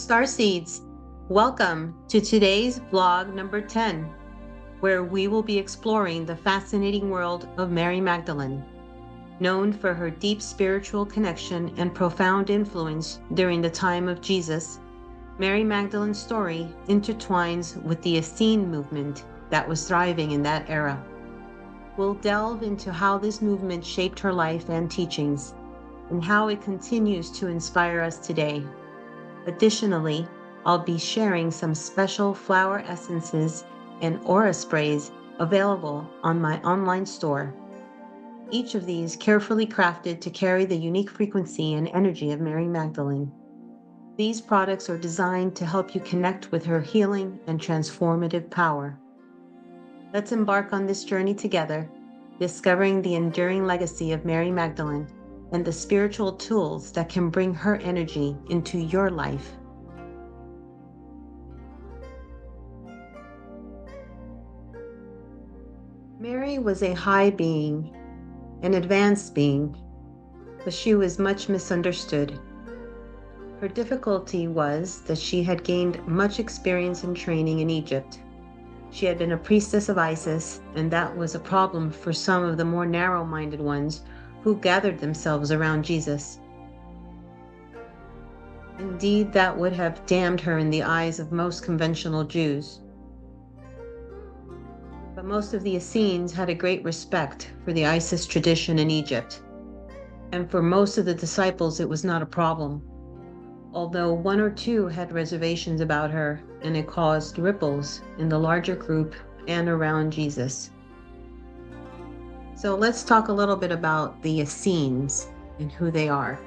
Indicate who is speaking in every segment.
Speaker 1: Starseeds, welcome to today's vlog number 10, where we will be exploring the fascinating world of Mary Magdalene. Known for her deep spiritual connection and profound influence during the time of Jesus, Mary Magdalene's story intertwines with the Essene movement that was thriving in that era. We'll delve into how this movement shaped her life and teachings, and how it continues to inspire us today. Additionally, I'll be sharing some special flower essences and aura sprays available on my online store. Each of these carefully crafted to carry the unique frequency and energy of Mary Magdalene. These products are designed to help you connect with her healing and transformative power. Let's embark on this journey together, discovering the enduring legacy of Mary Magdalene and the spiritual tools that can bring her energy into your life. Mary was a high being, an advanced being, but she was much misunderstood. Her difficulty was that she had gained much experience and training in Egypt. She had been a priestess of Isis, and that was a problem for some of the more narrow-minded ones who gathered themselves around Jesus. Indeed, that would have damned her in the eyes of most conventional Jews. But most of the Essenes had a great respect for the Isis tradition in Egypt, and for most of the disciples it was not a problem, although one or two had reservations about her, and it caused ripples in the larger group and around Jesus. So let's talk a little bit about the Essenes and who they are.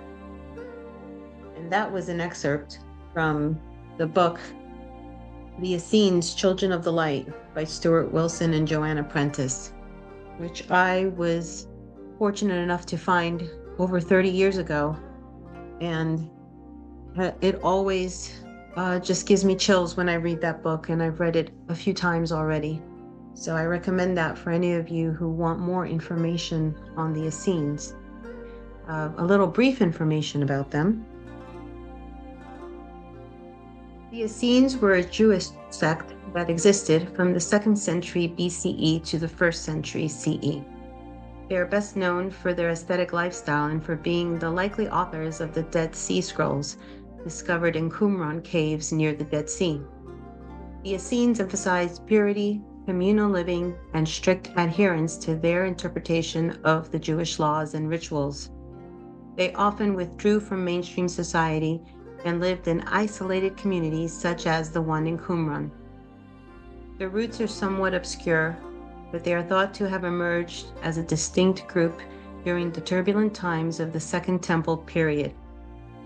Speaker 1: And that was an excerpt from the book, The Essenes, Children of the Light by Stuart Wilson and Joanna Prentice, which I was fortunate enough to find over 30 years ago. And it always just gives me chills when I read that book, and I've read it a few times already. So I recommend that for any of you who want more information on the Essenes. A little brief information about them. The Essenes were a Jewish sect that existed from the 2nd century BCE to the 1st century CE. They are best known for their aesthetic lifestyle and for being the likely authors of the Dead Sea Scrolls, discovered in Qumran caves near the Dead Sea. The Essenes emphasized purity, communal living, and strict adherence to their interpretation of the Jewish laws and rituals. They often withdrew from mainstream society and lived in isolated communities such as the one in Qumran. Their roots are somewhat obscure, but they are thought to have emerged as a distinct group during the turbulent times of the Second Temple period,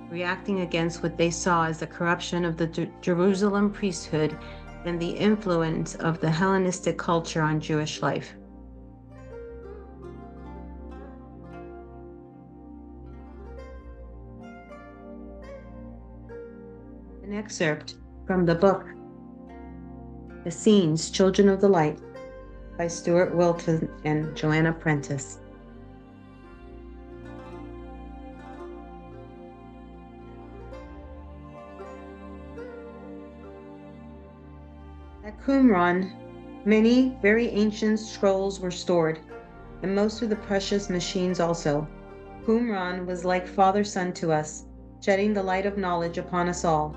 Speaker 1: reacting against what they saw as the corruption of the Jerusalem priesthood and the influence of the Hellenistic culture on Jewish life. An excerpt from the book, Essenes, Children of the Light by Stuart Wilson and Joanna Prentice. At Qumran, many very ancient scrolls were stored, and most of the precious machines also. Qumran was like father-son to us, shedding the light of knowledge upon us all.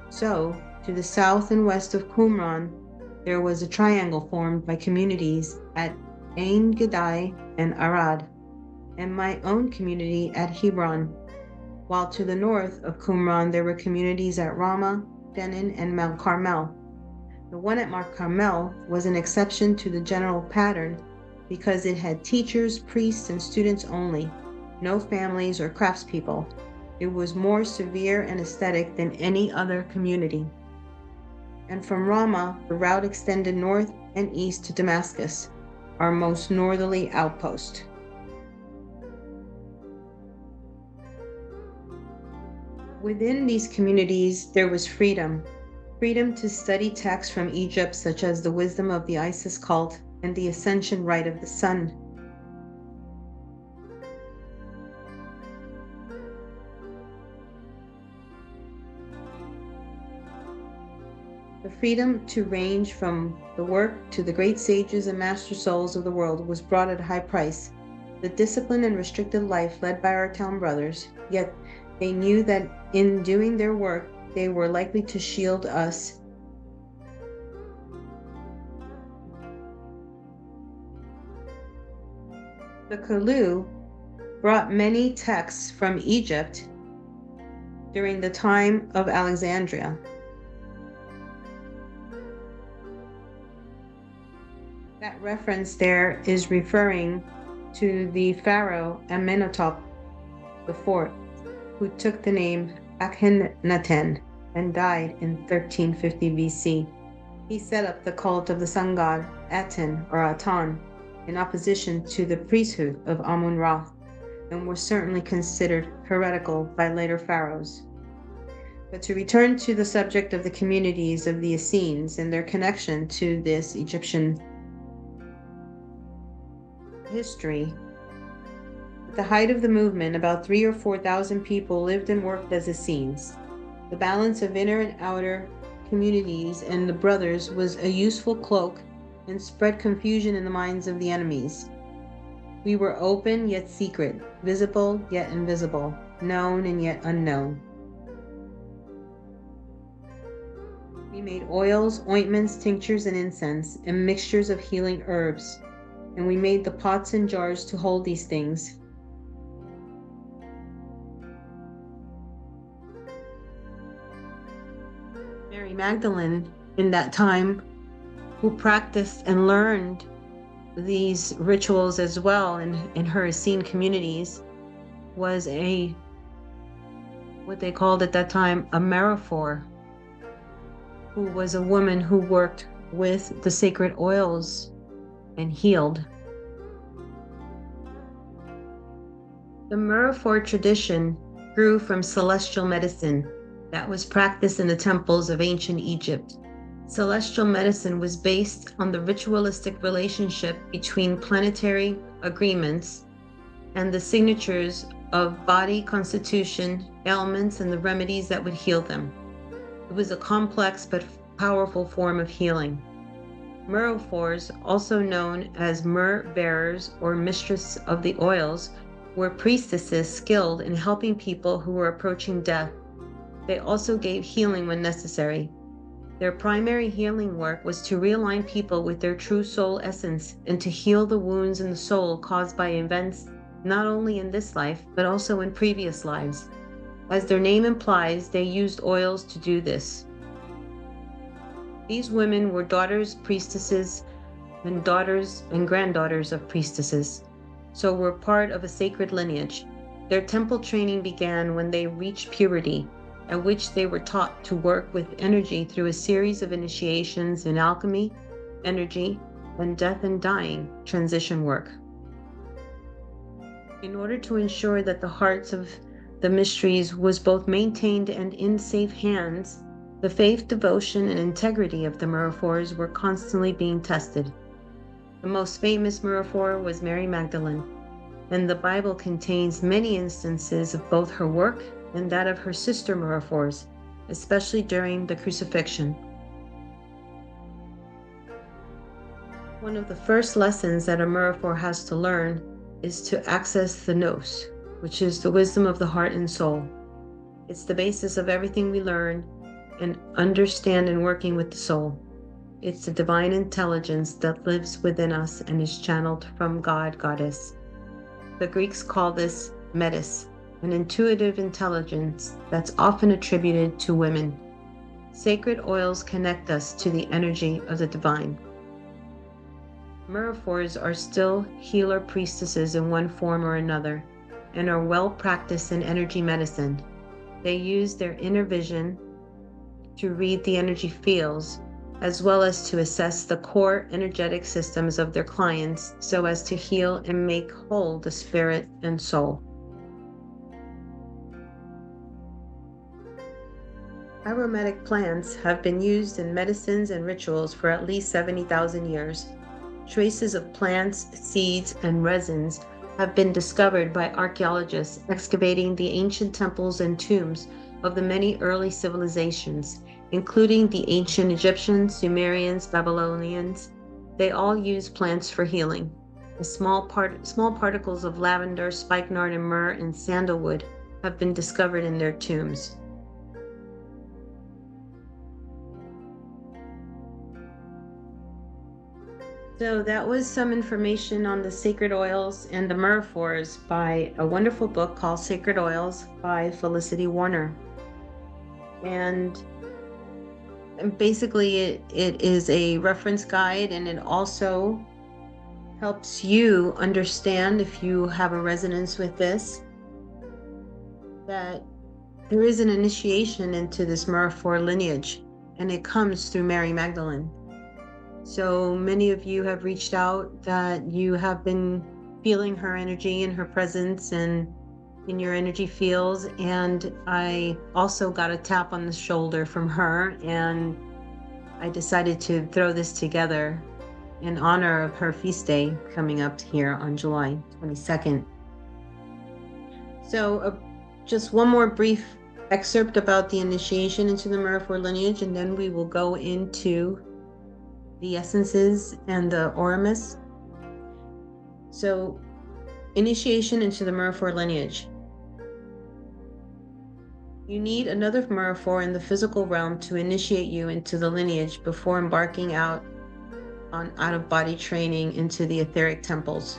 Speaker 1: So, to the south and west of Qumran, there was a triangle formed by communities at Ein Gedai and Arad, and my own community at Hebron, while to the north of Qumran there were communities at Ramah, Benin, and Mount Carmel. The one at Mount Carmel was an exception to the general pattern because it had teachers, priests, and students only, no families or craftspeople. It was more severe and aesthetic than any other community. and from Ramah, the route extended north and east to Damascus, our most northerly outpost. Within these communities, there was freedom to study texts from Egypt, such as the wisdom of the Isis cult and the ascension rite of the sun. The freedom to range from the work to the great sages and master souls of the world was brought at a high price. The disciplined and restricted life led by our town brothers, yet they knew that in doing their work, they were likely to shield us. The Kalu brought many texts from Egypt during the time of Alexandria. That reference there is referring to the pharaoh Amenhotep IV, who took the name Akhenaten and died in 1350 BC. He set up the cult of the sun god Aten or Atan in opposition to the priesthood of Amun-Ra, and was certainly considered heretical by later pharaohs. But to return to the subject of the communities of the Essenes and their connection to this Egyptian history. At the height of the movement, about 3,000 or 4,000 people lived and worked as Essenes. The balance of inner and outer communities and the brothers was a useful cloak and spread confusion in the minds of the enemies. We were open yet secret, visible yet invisible, known and yet unknown. We made oils, ointments, tinctures, and incense, and mixtures of healing herbs, and we made the pots and jars to hold these things. Mary Magdalene, in that time, who practiced and learned these rituals as well in her Essene communities, was what they called at that time a Meraphor, who was a woman who worked with the sacred oils and healed. The Meraphor tradition grew from celestial medicine that was practiced in the temples of ancient Egypt. Celestial medicine was based on the ritualistic relationship between planetary agreements and the signatures of body constitution, ailments, and the remedies that would heal them. It was a complex but powerful form of healing. Meraphors, also known as myrrh bearers or mistress of the oils, were priestesses skilled in helping people who were approaching death. They also gave healing when necessary. Their primary healing work was to realign people with their true soul essence and to heal the wounds in the soul caused by events not only in this life, but also in previous lives. As their name implies, they used oils to do this. These women were daughters, priestesses, and daughters and granddaughters of priestesses, so were part of a sacred lineage. Their temple training began when they reached puberty, at which they were taught to work with energy through a series of initiations in alchemy, energy, and death and dying transition work. In order to ensure that the hearts of the mysteries was both maintained and in safe hands, the faith, devotion, and integrity of the Meraphors were constantly being tested. The most famous Meraphor was Mary Magdalene, and the Bible contains many instances of both her work and that of her sister Meraphors, especially during the crucifixion. One of the first lessons that a Meraphor has to learn is to access the nous, which is the wisdom of the heart and soul. It's the basis of everything we learn and understand in working with the soul. It's the divine intelligence that lives within us and is channeled from God, Goddess. The Greeks call this metis, an intuitive intelligence that's often attributed to women. Sacred oils connect us to the energy of the divine. Meraphors are still healer priestesses in one form or another and are well practiced in energy medicine. They use their inner vision to read the energy fields as well as to assess the core energetic systems of their clients so as to heal and make whole the spirit and soul. Aromatic plants have been used in medicines and rituals for at least 70,000 years. Traces of plants, seeds, and resins have been discovered by archaeologists excavating the ancient temples and tombs of the many early civilizations, including the ancient Egyptians, Sumerians, Babylonians. They all used plants for healing. The small particles of lavender, spikenard, and myrrh and sandalwood have been discovered in their tombs. So that was some information on the sacred oils and the myrrhophores by a wonderful book called Sacred Oils by Felicity Warner. And basically it is a reference guide, and it also helps you understand, if you have a resonance with this, that there is an initiation into this myrrhophore lineage, and it comes through Mary Magdalene. So many of you have reached out that you have been feeling her energy and her presence and in your energy fields. And I also got a tap on the shoulder from her, and I decided to throw this together in honor of her feast day coming up here on July 22nd. So just one more brief excerpt about the initiation into the myrrhophore lineage, and then we will go into the essences and the oramus. So, initiation into the myrrhophore lineage. You need another myrrhophore in the physical realm to initiate you into the lineage before embarking out on out-of-body training into the etheric temples.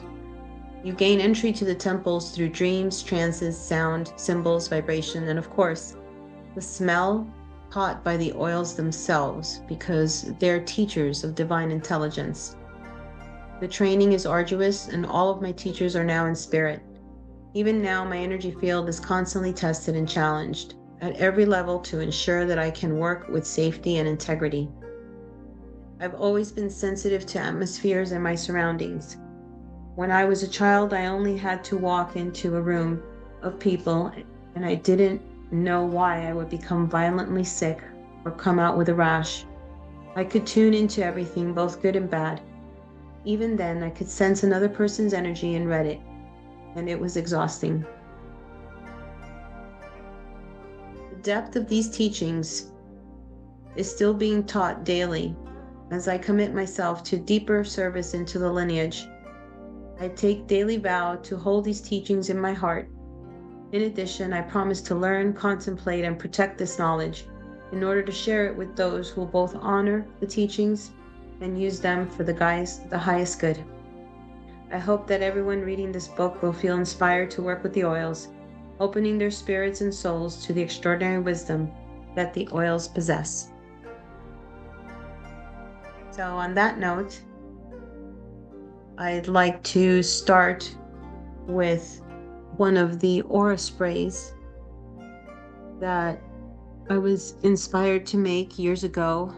Speaker 1: You gain entry to the temples through dreams, trances, sound, symbols, vibration, and of course, the smell taught by the oils themselves, because they're teachers of divine intelligence. The training is arduous, and all of my teachers are now in spirit. Even now, my energy field is constantly tested and challenged at every level to ensure that I can work with safety and integrity. I've always been sensitive to atmospheres and my surroundings. When I was a child, I only had to walk into a room of people, and I didn't know why I would become violently sick or come out with a rash. I could tune into everything, both good and bad. Even then, I could sense another person's energy and read it, and it was exhausting. The depth of these teachings is still being taught daily as I commit myself to deeper service into the lineage. I take daily vow to hold these teachings in my heart. In addition, I promise to learn, contemplate, and protect this knowledge in order to share it with those who will both honor the teachings and use them for the highest good. I hope that everyone reading this book will feel inspired to work with the oils, opening their spirits and souls to the extraordinary wisdom that the oils possess. So on that note, I'd like to start with one of the aura sprays that I was inspired to make years ago.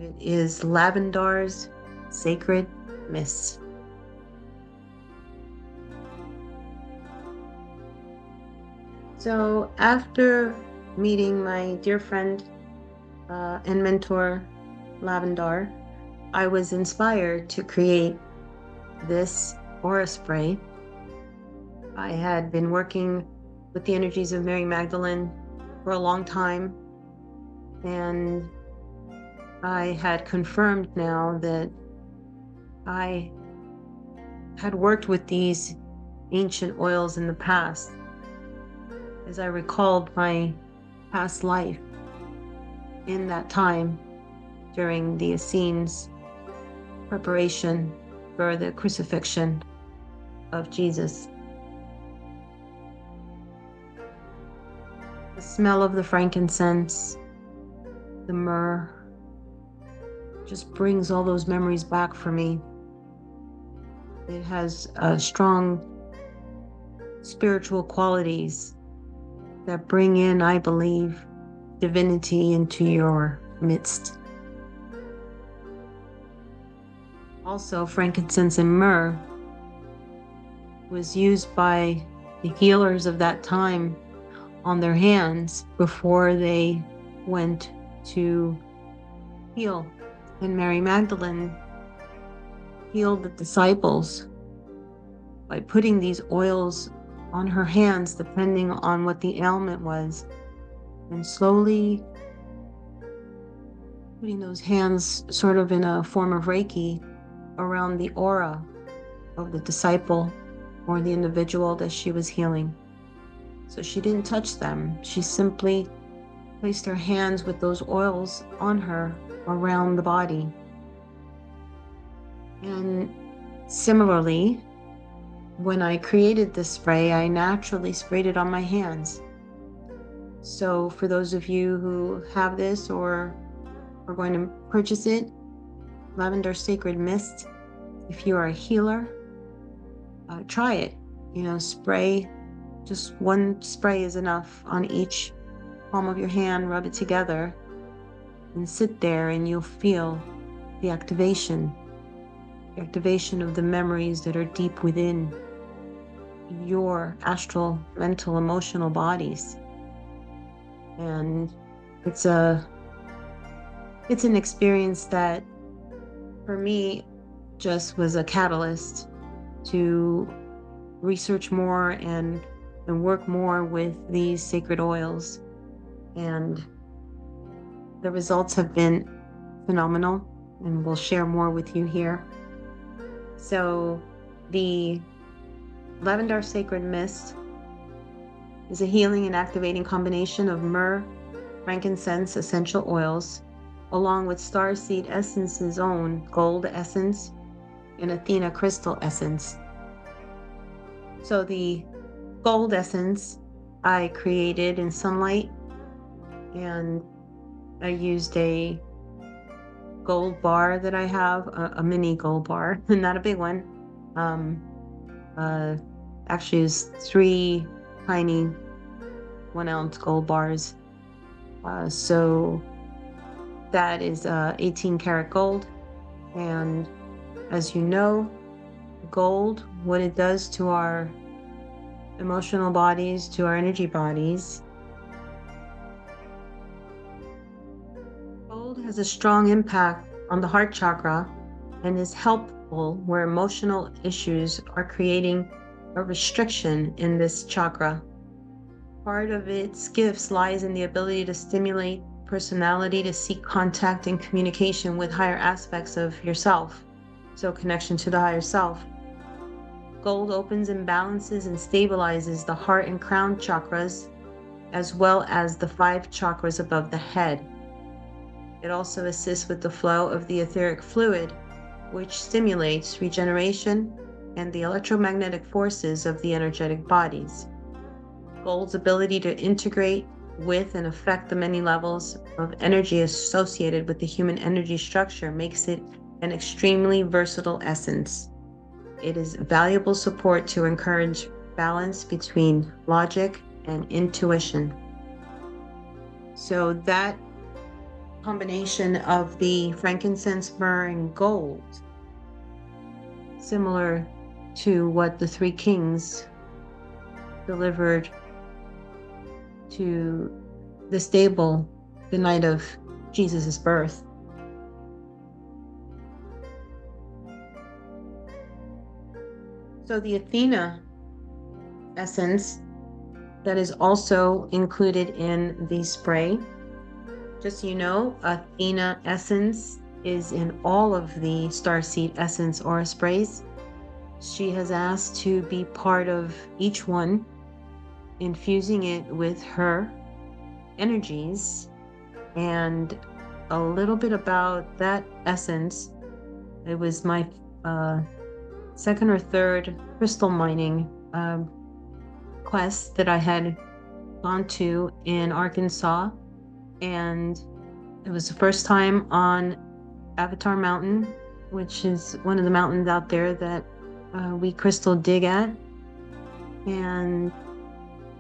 Speaker 1: It is Lavender's Sacred Mist. So after meeting my dear friend and mentor, Lavender, I was inspired to create this aura spray. I had been working with the energies of Mary Magdalene for a long time, and I had confirmed now that I had worked with these ancient oils in the past, as I recalled my past life in that time during the Essenes preparation for the crucifixion of Jesus. The smell of the frankincense, the myrrh, just brings all those memories back for me. It has strong spiritual qualities that bring in, I believe, divinity into your midst. Also, frankincense and myrrh was used by the healers of that time on their hands before they went to heal. And Mary Magdalene healed the disciples by putting these oils on her hands, depending on what the ailment was, and slowly putting those hands sort of in a form of Reiki around the aura of the disciple or the individual that she was healing. So she didn't touch them. She simply placed her hands with those oils on her around the body. And similarly, when I created this spray, I naturally sprayed it on my hands. So for those of you who have this or are going to purchase it, Lavender Sacred Mist, if you are a healer, try it. Spray, just one spray is enough on each palm of your hand, rub it together, and sit there, and you'll feel the activation of the memories that are deep within your astral, mental, emotional bodies. And it's an experience that, for me, just was a catalyst to research more and work more with these sacred oils. And the results have been phenomenal, and we'll share more with you here. So the Lavender Sacred Mist is a healing and activating combination of myrrh, frankincense, essential oils, along with Starseed Essence's own gold essence and Athena crystal essence. So the gold essence I created in sunlight, and I used a gold bar that I have, a mini gold bar, not a big one. Actually, it's 3 tiny 1-ounce gold bars. So that is 18 karat gold. And as you know, gold, what it does to our emotional bodies, to our energy bodies. Gold has a strong impact on the heart chakra and is helpful where emotional issues are creating a restriction in this chakra. Part of its gifts lies in the ability to stimulate personality to seek contact and communication with higher aspects of yourself. So connection to the higher self. Gold opens and balances and stabilizes the heart and crown chakras, as well as the 5 chakras above the head. It also assists with the flow of the etheric fluid, which stimulates regeneration and the electromagnetic forces of the energetic bodies. Gold's ability to integrate with and affect the many levels of energy associated with the human energy structure makes it an extremely versatile essence. It is valuable support to encourage balance between logic and intuition. So that combination of the frankincense, myrrh, and gold, similar to what the 3 kings delivered to the stable the night of Jesus' birth. So the Athena essence that is also included in the spray. Just so you know, Athena essence is in all of the Starseed Essence aura sprays. She has asked to be part of each one, infusing it with her energies. And a little bit about that essence. It was my second or third crystal mining quest that I had gone to in Arkansas. And it was the first time on Avatar Mountain, which is one of the mountains out there that we crystal dig at. And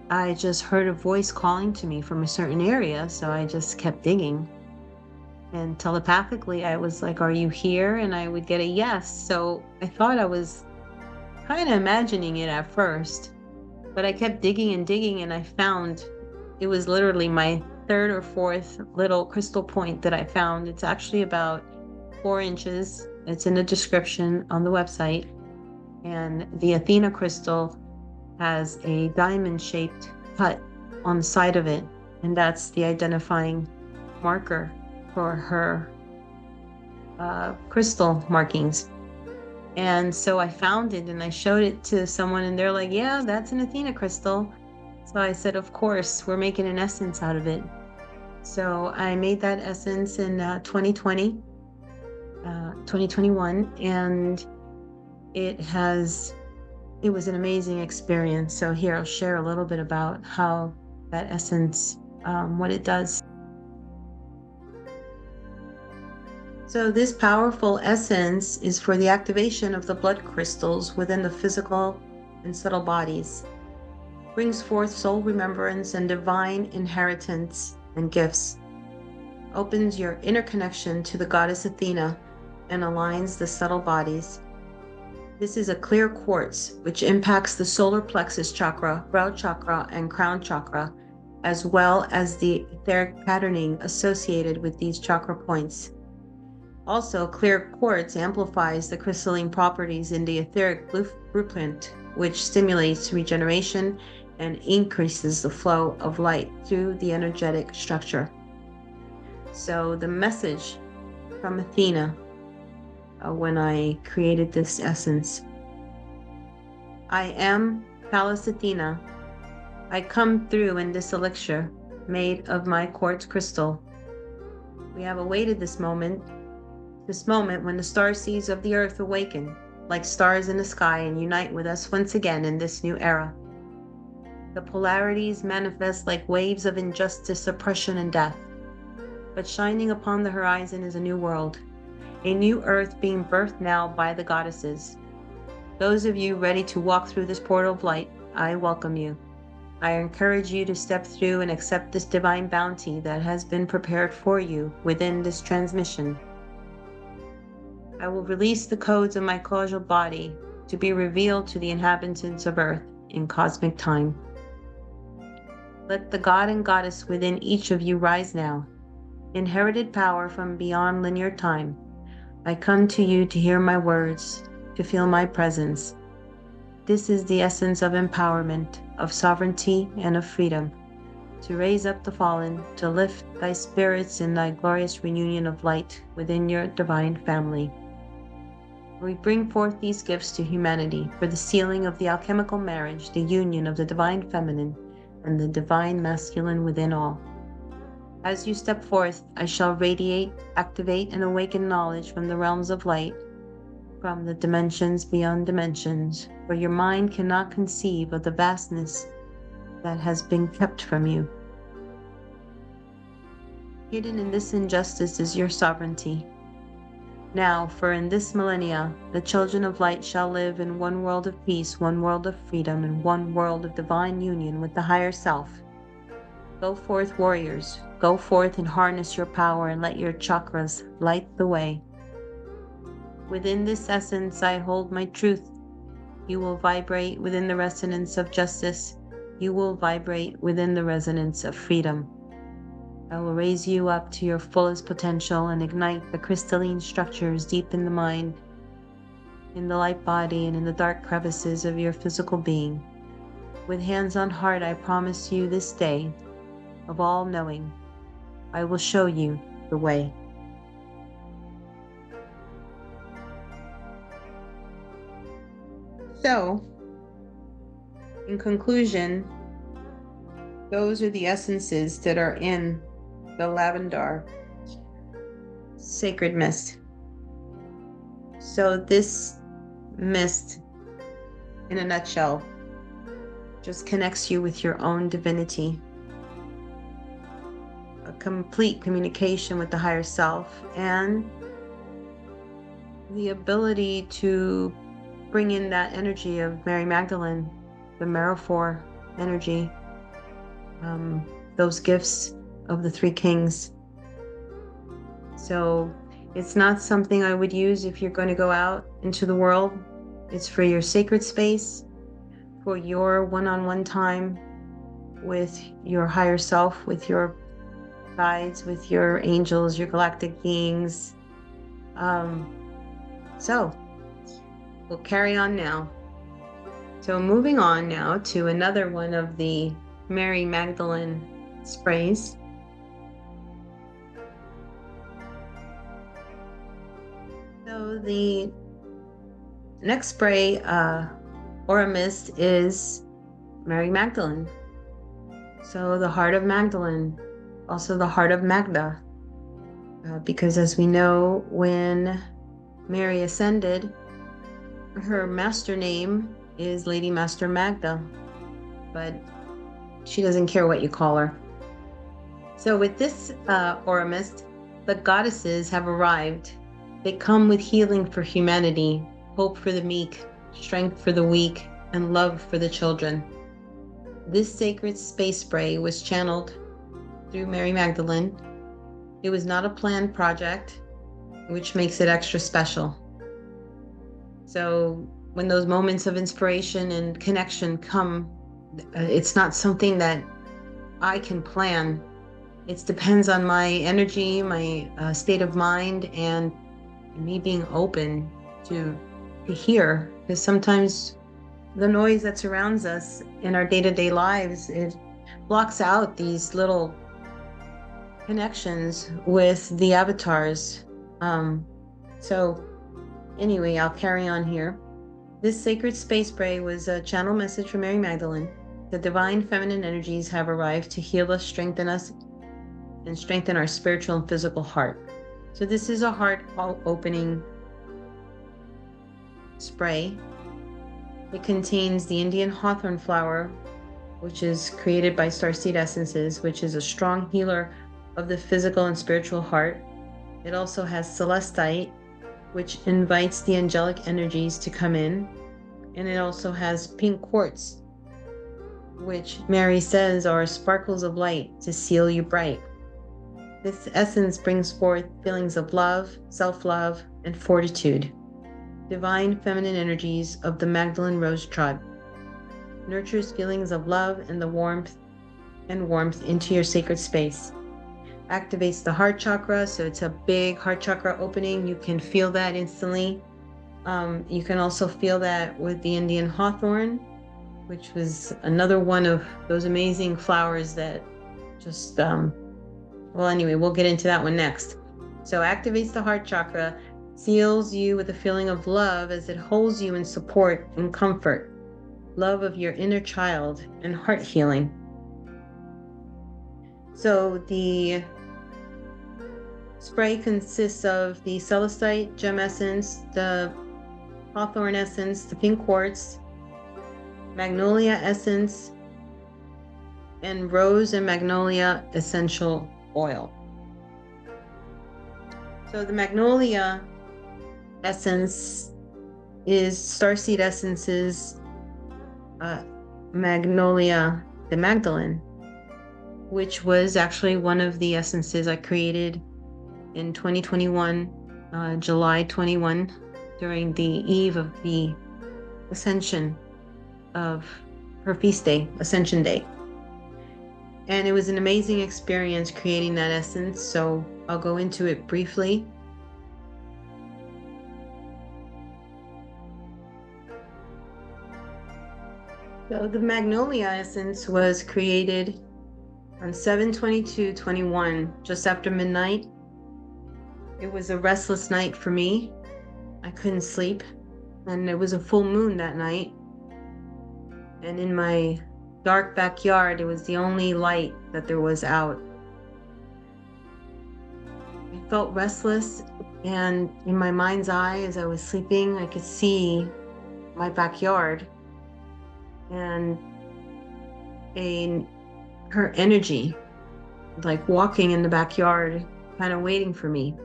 Speaker 1: I just heard a voice calling to me from a certain area, so I just kept digging. And telepathically, I was like, "Are you here?" And I would get a yes. So I thought I was kind of imagining it at first, but I kept digging and digging, and I found it was literally my third or fourth little crystal point that I found. It's actually about 4 inches. It's in the description on the website. And the Athena crystal has a diamond-shaped cut on the side of it, and that's the identifying marker for her crystal markings. And so I found it and I showed it to someone, and they're like, "Yeah, that's an Athena crystal." So I said, "Of course, we're making an essence out of it." So I made that essence in 2021, and it was an amazing experience. So here, I'll share a little bit about how that essence, what it does. So this powerful essence is for the activation of the blood crystals within the physical and subtle bodies. Brings forth soul remembrance and divine inheritance and gifts. Opens your interconnection to the goddess Athena and aligns the subtle bodies. This is a clear quartz which impacts the solar plexus chakra, brow chakra, and crown chakra, as well as the etheric patterning associated with these chakra points. Also, clear quartz amplifies the crystalline properties in the etheric blueprint, which stimulates regeneration and increases the flow of light through the energetic structure. So the message from Athena when I created this essence: I am Pallas Athena. I come through in this elixir made of my quartz crystal. We have awaited this moment when the starseeds of the earth awaken like stars in the sky and unite with us once again in this new era. The polarities manifest like waves of injustice, oppression, and death. But shining upon the horizon is a new world, a new earth being birthed now by the goddesses. Those of you ready to walk through this portal of light, I welcome you. I encourage you to step through and accept this divine bounty that has been prepared for you within this transmission. I will release the codes of my causal body to be revealed to the inhabitants of Earth in cosmic time. Let the God and Goddess within each of you rise now. Inherited power from beyond linear time, I come to you to hear my words, to feel my presence. This is the essence of empowerment, of sovereignty, and of freedom. To raise up the fallen, to lift thy spirits in thy glorious reunion of light within your divine family. We bring forth these gifts to humanity for the sealing of the alchemical marriage, the union of the divine feminine and the divine masculine within all. As you step forth, I shall radiate, activate, and awaken knowledge from the realms of light, from the dimensions beyond dimensions, where your mind cannot conceive of the vastness that has been kept from you. Hidden in this injustice is your sovereignty. Now, for in this millennia, the children of light shall live in one world of peace, one world of freedom, and one world of divine union with the higher self. Go forth, warriors. Go forth and harness your power and let your chakras light the way. Within this essence, I hold my truth. You will vibrate within the resonance of justice. You will vibrate within the resonance of freedom. I will raise you up to your fullest potential and ignite the crystalline structures deep in the mind, in the light body, and in the dark crevices of your physical being. With hands on heart, I promise you this day of all knowing, I will show you the way. So, in conclusion, those are the essences that are in the Lavender sacred mist. So this mist, in a nutshell, just connects you with your own divinity, a complete communication with the higher self, and the ability to bring in that energy of Mary Magdalene, the Metaphor energy, those gifts of the three kings. So it's not something I would use if you're going to go out into the world. It's for your sacred space, for your one-on-one time with your higher self, with your guides, with your angels, your galactic beings. So we'll carry on now. So moving on now to another one of the Mary Magdalene sprays. So the next spray or a mist is Mary Magdalene. So the heart of Magdalene, also the heart of Magda, because as we know, when Mary ascended, her master name is Lady Master Magda, but she doesn't care what you call her. So with this aura mist, the goddesses have arrived. They come with healing for humanity, hope for the meek, strength for the weak, and love for the children. This sacred space spray was channeled through Mary Magdalene. It was not a planned project, which makes it extra special. So when those moments of inspiration and connection come, it's not something that I can plan. It depends on my energy, my state of mind, and me being open to hear. Because sometimes the noise that surrounds us in our day-to-day lives, it blocks out these little connections with the avatars. So anyway, I'll carry on here. This sacred space spray was a channel message from Mary Magdalene. The divine feminine energies have arrived to heal us, and strengthen our spiritual and physical heart. So this is a heart opening spray. It contains the Indian Hawthorn flower, which is created by Starseed Essences, which is a strong healer of the physical and spiritual heart. It also has celestite, which invites the angelic energies to come in. And it also has pink quartz, which Mary says are sparkles of light to seal you bright. This essence brings forth feelings of love, self-love, and fortitude. Divine feminine energies of the Magdalene Rose tribe. Nurtures feelings of love and the warmth into your sacred space. Activates the heart chakra, so it's a big heart chakra opening. You can feel that instantly. You can also feel that with the Indian Hawthorn, which was another one of those amazing flowers that just, well, anyway, we'll get into that one next. So activates the heart chakra, seals you with a feeling of love as it holds you in support and comfort, love of your inner child, and heart healing. So the spray consists of the celestite gem essence, the hawthorn essence, the pink quartz, magnolia essence, and rose and magnolia essential oil. So the magnolia essence is Starseed Essences Magnolia the Magdalene, which was actually one of the essences I created in 2021, July 21, during the eve of the ascension of her feast day, Ascension Day. And it was an amazing experience creating that essence, so I'll go into it briefly. So the magnolia essence was created on 7/22/21, just after midnight. It was a restless night for me. I couldn't sleep, and it was a full moon that night. And in my dark backyard, it was the only light that there was out. I felt restless, and in my mind's eye, as I was sleeping, I could see my backyard and her energy, like walking in the backyard, kind of waiting for me.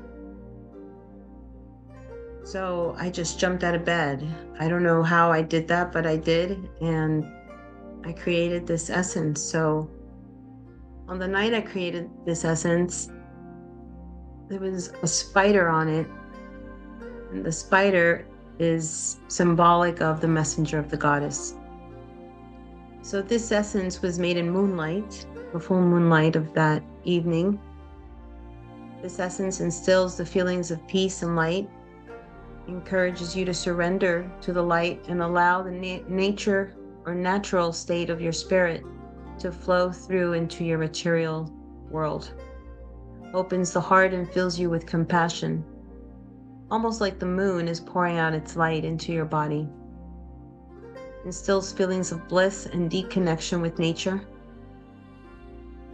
Speaker 1: So I just jumped out of bed. I don't know how I did that, but I did, and I created this essence. So On the night I created this essence, there was a spider on it. And the spider is symbolic of the messenger of the goddess. So this essence was made in moonlight, the full moonlight of that evening. This essence instills the feelings of peace and light, encourages you to surrender to the light and allow the nature or natural state of your spirit to flow through into your material world. Opens the heart and fills you with compassion, almost like the moon is pouring out its light into your body. Instills feelings of bliss and deep connection with nature.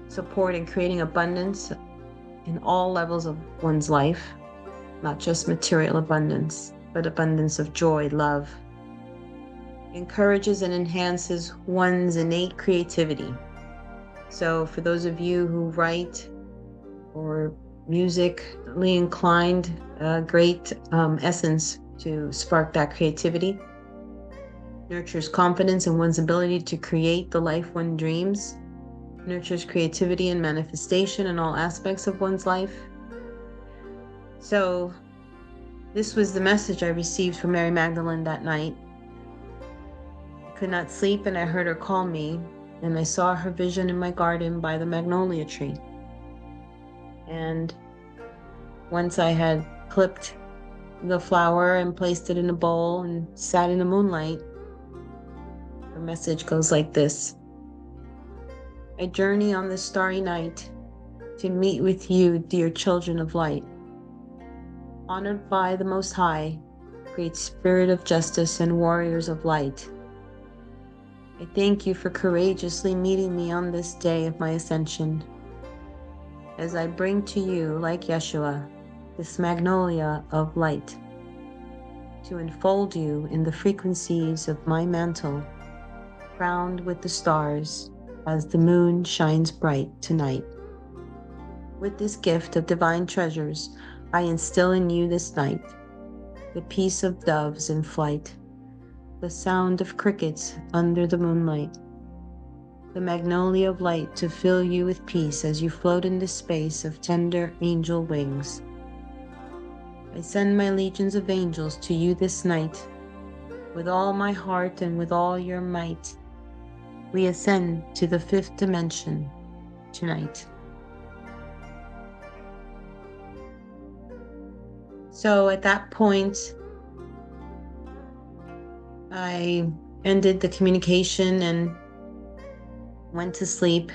Speaker 1: Support in creating abundance in all levels of one's life, not just material abundance, but abundance of joy, love. Encourages and enhances one's innate creativity. So for those of you who write or musically inclined, great essence to spark that creativity. Nurtures confidence in one's ability to create the life one dreams. Nurtures creativity and manifestation in all aspects of one's life. So this was the message I received from Mary Magdalene that night. I could not sleep and I heard her call me, and I saw her vision in my garden by the magnolia tree. And once I had clipped the flower and placed it in a bowl and sat in the moonlight, her message goes like this. I journey on this starry night to meet with you, dear children of light. Honored by the Most High, great spirit of justice and warriors of light. I thank you for courageously meeting me on this day of my ascension, as I bring to you, like Yeshua, this magnolia of light, to enfold you in the frequencies of my mantle, crowned with the stars as the moon shines bright tonight. With this gift of divine treasures, I instill in you this night the peace of doves in flight, the sound of crickets under the moonlight, the magnolia of light to fill you with peace as you float into space of tender angel wings. I send my legions of angels to you this night. With all my heart and with all your might, we ascend to the 5th dimension tonight. So at that point, I ended the communication and went to sleep.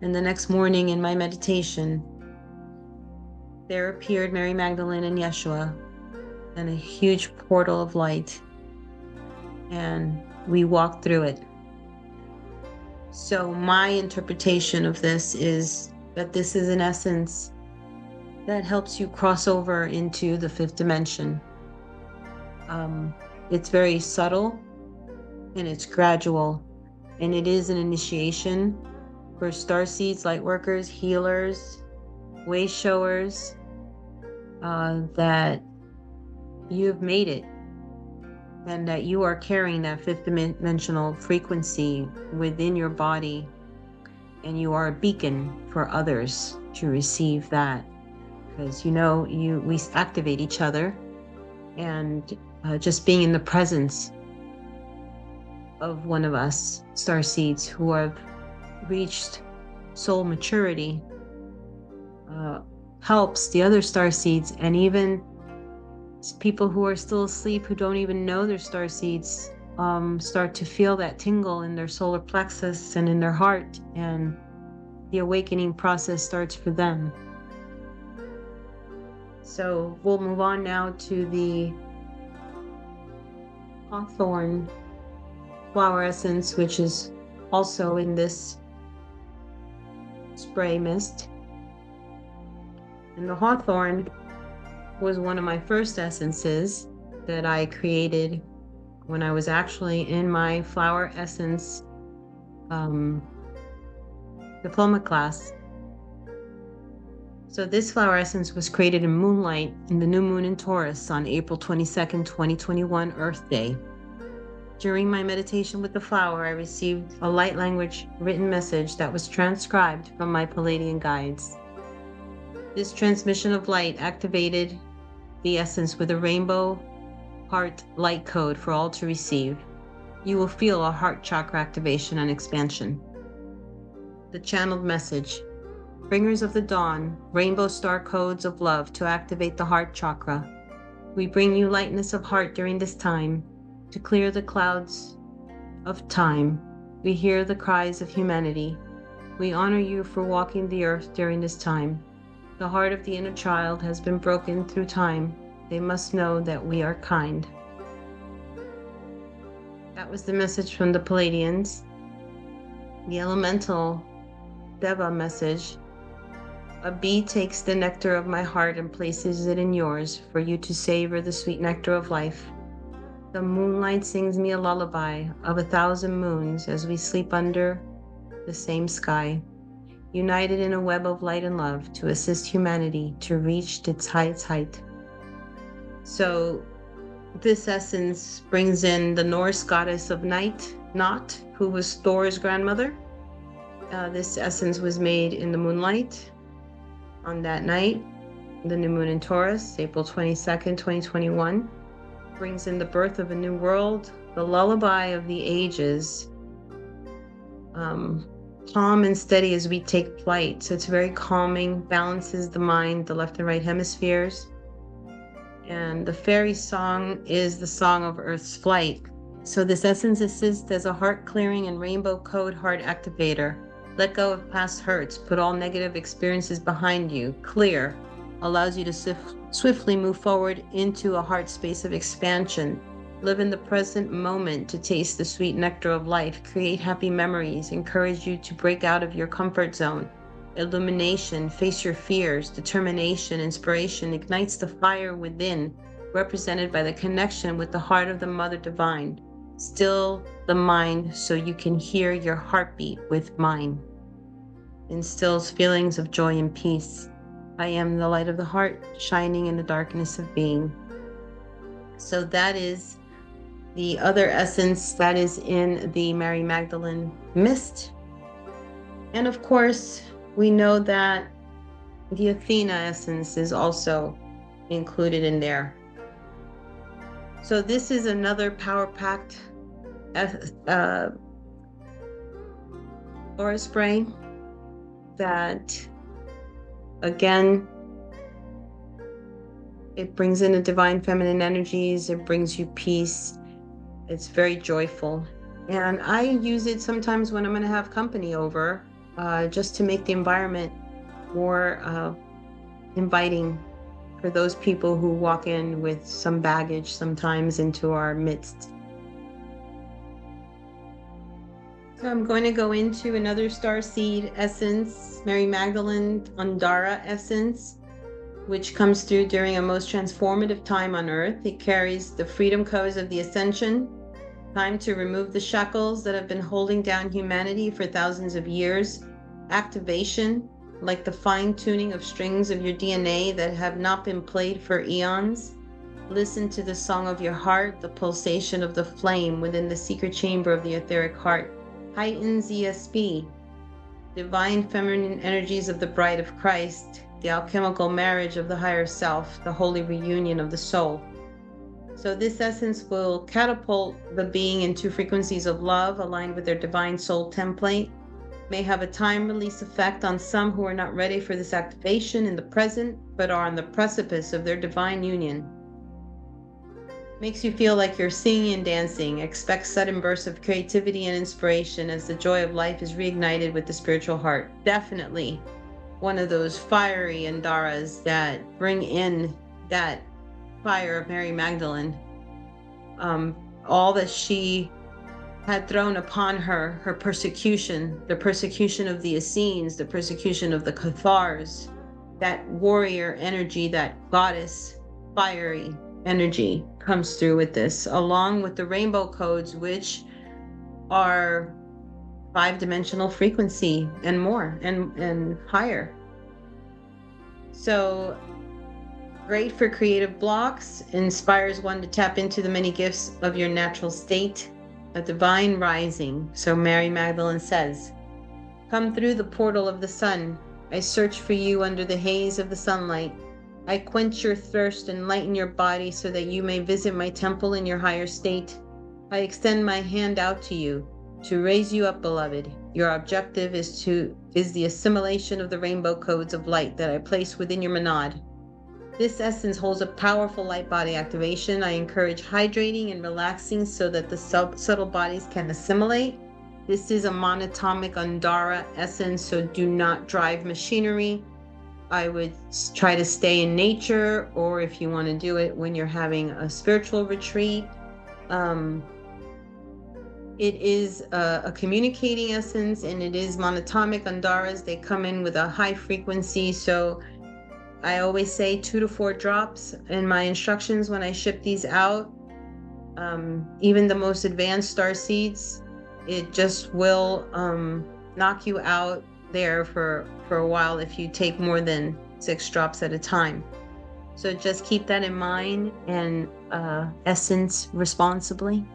Speaker 1: And the next morning in my meditation, there appeared Mary Magdalene and Yeshua and a huge portal of light. And we walked through it. So my interpretation of this is that this is an essence that helps you cross over into the 5th dimension. It's very subtle and it's gradual, and it is an initiation for starseeds, light workers, healers, way showers, that you have made it, and that you are carrying that 5th dimensional frequency within your body, and you are a beacon for others to receive that, because we activate each other, and just being in the presence of one of us starseeds who have reached soul maturity helps the other starseeds, and even people who are still asleep, who don't even know they're starseeds, start to feel that tingle in their solar plexus and in their heart, and the awakening process starts for them. So we'll move on now to the Hawthorn flower essence, which is also in this spray mist. And the Hawthorn was one of my first essences that I created when I was actually in my flower essence diploma class. So this flower essence was created in moonlight in the new moon in Taurus on April 22nd, 2021, Earth Day, During my meditation with the flower, I received a light language written message that was transcribed from my Palladian guides. This transmission of light activated the essence with a rainbow heart light code for all to receive. You will feel a heart chakra activation and expansion. The channeled message. Bringers of the dawn, rainbow star codes of love to activate the heart chakra. We bring you lightness of heart during this time to clear the clouds of time. We hear the cries of humanity. We honor you for walking the earth during this time. The heart of the inner child has been broken through time. They must know that we are kind. That was the message from the Palladians. The elemental Deva message. A bee takes the nectar of my heart and places it in yours for you to savor the sweet nectar of life. The moonlight sings me a lullaby of 1,000 moons as we sleep under the same sky, united in a web of light and love to assist humanity to reach its height. So this essence brings in the Norse goddess of night, Not, who was Thor's grandmother. This essence was made in the moonlight on that night, the new moon in Taurus, April 22nd, 2021. Brings in the birth of a new world, the lullaby of the ages. Calm and steady as we take flight. So it's very calming, balances the mind, the left and right hemispheres. And the fairy song is the song of Earth's flight. So this essence assists as a heart clearing and rainbow code heart activator. Let go of past hurts, put all negative experiences behind you. Clear, allows you to swiftly move forward into a heart space of expansion. Live in the present moment to taste the sweet nectar of life. Create happy memories. Encourage you to break out of your comfort zone. Illumination, face your fears. Determination, inspiration ignites the fire within, represented by the connection with the heart of the Mother Divine. Still the mind so you can hear your heartbeat with mine. Instills feelings of joy and peace. I am the light of the heart, shining in the darkness of being. So that is the other essence that is in the Mary Magdalene mist. And of course, we know that the Athena essence is also included in there. So this is another power-packed aura spray that, again, it brings in the divine feminine energies. It brings you peace. It's very joyful. And I use it sometimes when I'm going to have company over, just to make the environment more inviting for those people who walk in with some baggage sometimes into our midst. So I'm going to go into another Starseed Essence, Mary Magdalene Andara Essence, which comes through during a most transformative time on Earth. It carries the freedom codes of the Ascension, time to remove the shackles that have been holding down humanity for thousands of years, activation, like the fine-tuning of strings of your DNA that have not been played for eons. Listen to the song of your heart, the pulsation of the flame within the secret chamber of the etheric heart. Heightens ESP, divine feminine energies of the bride of Christ, the alchemical marriage of the higher self, the holy reunion of the soul. So this essence will catapult the being into frequencies of love aligned with their divine soul template. May have a time release effect on some who are not ready for this activation in the present, but are on the precipice of their divine union. Makes you feel like you're singing and dancing. Expect sudden bursts of creativity and inspiration as the joy of life is reignited with the spiritual heart. Definitely one of those fiery Andaras that bring in that fire of Mary Magdalene. All that she had thrown upon her, her persecution, the persecution of the Essenes, the persecution of the Cathars, that warrior energy, that goddess fiery energy comes through with this, along with the rainbow codes, which are 5-dimensional frequency and more and higher. So great for creative blocks, inspires one to tap into the many gifts of your natural state. a divine rising. So Mary Magdalene says, "Come through the portal of the sun. I search for you under the haze of the sunlight. I quench your thirst and lighten your body so that you may visit my temple in your higher state. I extend my hand out to you to raise you up, beloved. Your objective is the assimilation of the rainbow codes of light that I place within your monad. This essence holds a powerful light body activation. I encourage hydrating and relaxing so that the subtle bodies can assimilate. This is a monatomic Andara essence, so do not drive machinery. I would try to stay in nature, or if you want to do it when you're having a spiritual retreat. It is a communicating essence, and it is monatomic Andaras. They come in with a high frequency, so I always say 2 to 4 drops in my instructions when I ship these out. Even the most advanced star seeds, it just will knock you out there for a while if you take more than 6 drops at a time. So just keep that in mind and essence responsibly.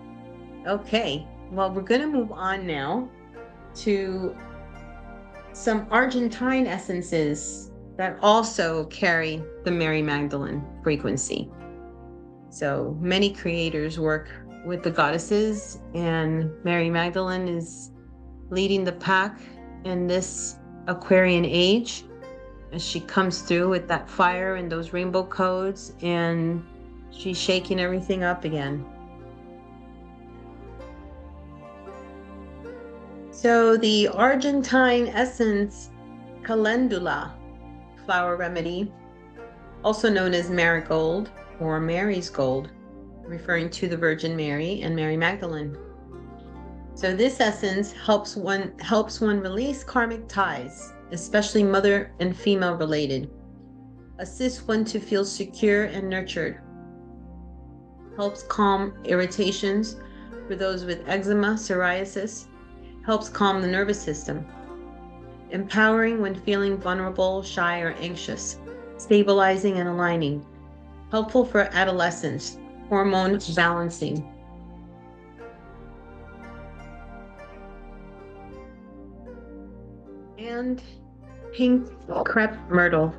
Speaker 1: Okay, well, we're going to move on now to some Argentine essences that also carry the Mary Magdalene frequency. So many creators work with the goddesses, and Mary Magdalene is leading the pack in this Aquarian age as she comes through with that fire and those rainbow codes, and she's shaking everything up again. So the Argentine essence calendula flower remedy, also known as marigold or Mary's gold, referring to the Virgin Mary and Mary Magdalene. So this essence helps one release karmic ties, especially mother and female related. Assists one to feel secure and nurtured. Helps calm irritations for those with eczema, psoriasis. Helps calm the nervous system. Empowering when feeling vulnerable, shy, or anxious. Stabilizing and aligning. Helpful for adolescents. Hormone balancing. And pink crepe myrtle,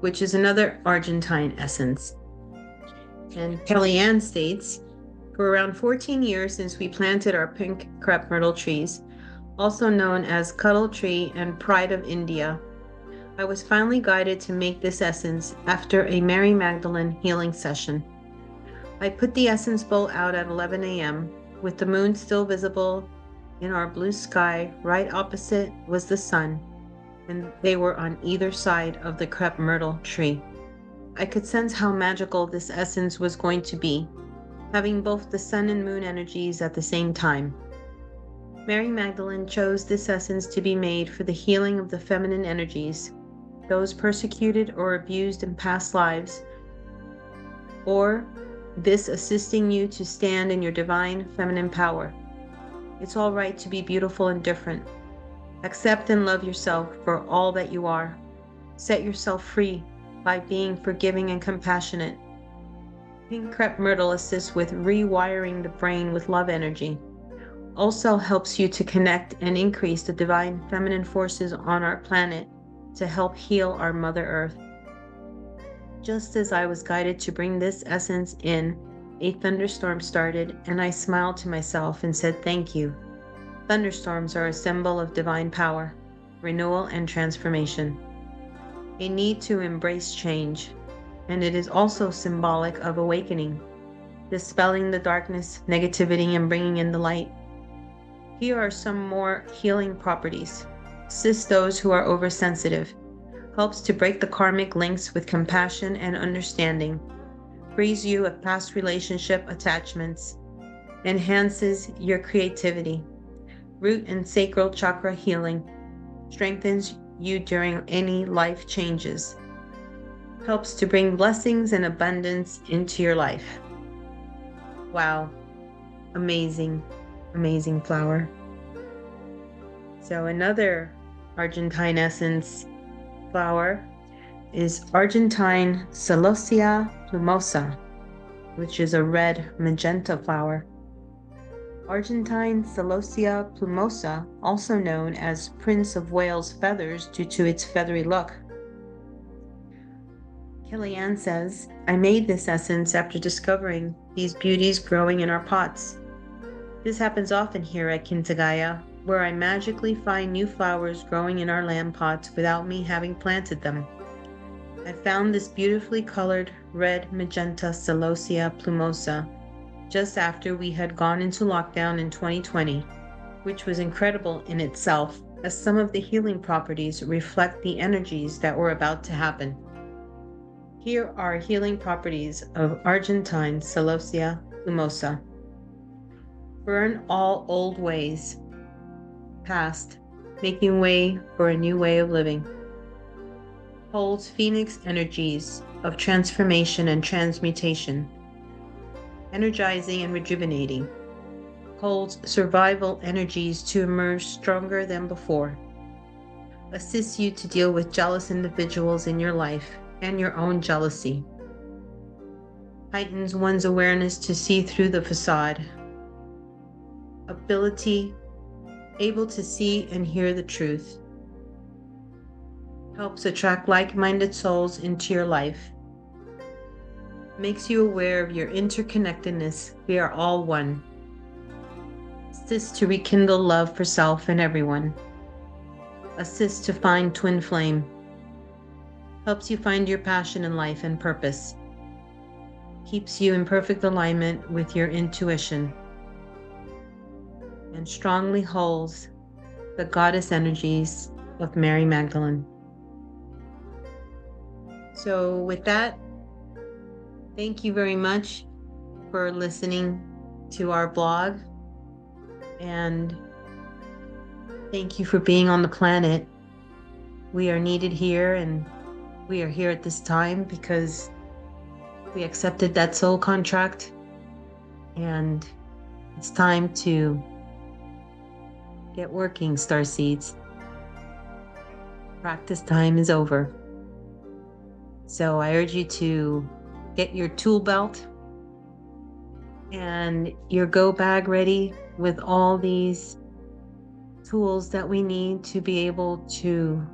Speaker 1: which is another Argentine essence. And Kellyanne states, for around 14 years since we planted our pink crepe myrtle trees, also known as Cuddle Tree and Pride of India, I was finally guided to make this essence after a Mary Magdalene healing session. I put the essence bowl out at 11 a.m. with the moon still visible in our blue sky. Right opposite was the sun, and they were on either side of the crepe myrtle tree. I could sense how magical this essence was going to be, having both the sun and moon energies at the same time. Mary Magdalene chose this essence to be made for the healing of the feminine energies, those persecuted or abused in past lives, or this assisting you to stand in your divine feminine power. It's all right to be beautiful and different. Accept and love yourself for all that you are. Set yourself free by being forgiving and compassionate. Pink crepe myrtle assists with rewiring the brain with love energy. Also helps you to connect and increase the divine feminine forces on our planet to help heal our Mother Earth. Just as I was guided to bring this essence in, a thunderstorm started, and I smiled to myself and said thank you. Thunderstorms are a symbol of divine power, renewal, and transformation. A need to embrace change, and it is also symbolic of awakening, dispelling the darkness, negativity, and bringing in the light. Here are some more healing properties. Assists those who are oversensitive. Helps to break the karmic links with compassion and understanding. Frees you of past relationship attachments. Enhances your creativity. Root and sacral chakra healing. Strengthens you during any life changes. Helps to bring blessings and abundance into your life. Wow. Amazing, amazing flower. So another Argentine essence flower is Argentine Celosia plumosa, which is a red magenta flower. Argentine Celosia plumosa, also known as Prince of Wales feathers due to its feathery look. Kellyanne says, I made this essence after discovering these beauties growing in our pots. This happens often here at Quintagaya, where I magically find new flowers growing in our lamb pots without me having planted them. I found this beautifully colored red magenta Celosia plumosa just after we had gone into lockdown in 2020, which was incredible in itself, as some of the healing properties reflect the energies that were about to happen. Here are healing properties of Argentine Celosia plumosa. Burn all old ways, past, making way for a new way of living. Holds phoenix energies of transformation and transmutation, energizing and rejuvenating. Holds survival energies to emerge stronger than before. Assists you to deal with jealous individuals in your life and your own jealousy. Heightens one's awareness to see through the facade. Ability, able to see and hear the truth. Helps attract like-minded souls into your life. Makes you aware of your interconnectedness. We are all one. Assists to rekindle love for self and everyone. Assists to find twin flame. Helps you find your passion in life and purpose. Keeps you in perfect alignment with your intuition. And strongly holds the goddess energies of Mary Magdalene. So with that, thank you very much for listening to our blog, and thank you for being on the planet. We are needed here, and we are here at this time because we accepted that soul contract, and it's time to get working, Starseeds. Practice time is over. So I urge you to get your tool belt and your go bag ready with all these tools that we need to be able to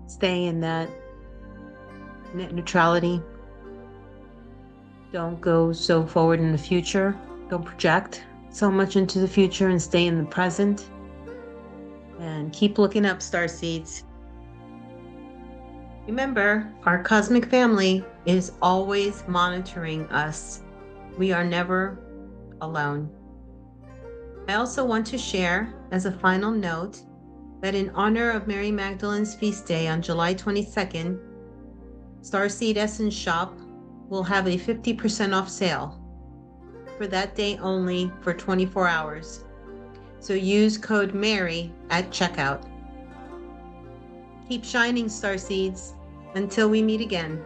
Speaker 1: stay in that net neutrality. Don't go so forward in the future. Don't project so much into the future and stay in the present. And keep looking up, Starseeds. Remember, our cosmic family is always monitoring us. We are never alone. I also want to share, as a final note, that in honor of Mary Magdalene's feast day on July 22nd, Starseed Essence Shoppe will have a 50% off sale for that day only for 24 hours. So use code MARY at checkout. Keep shining, Starseeds. Until we meet again.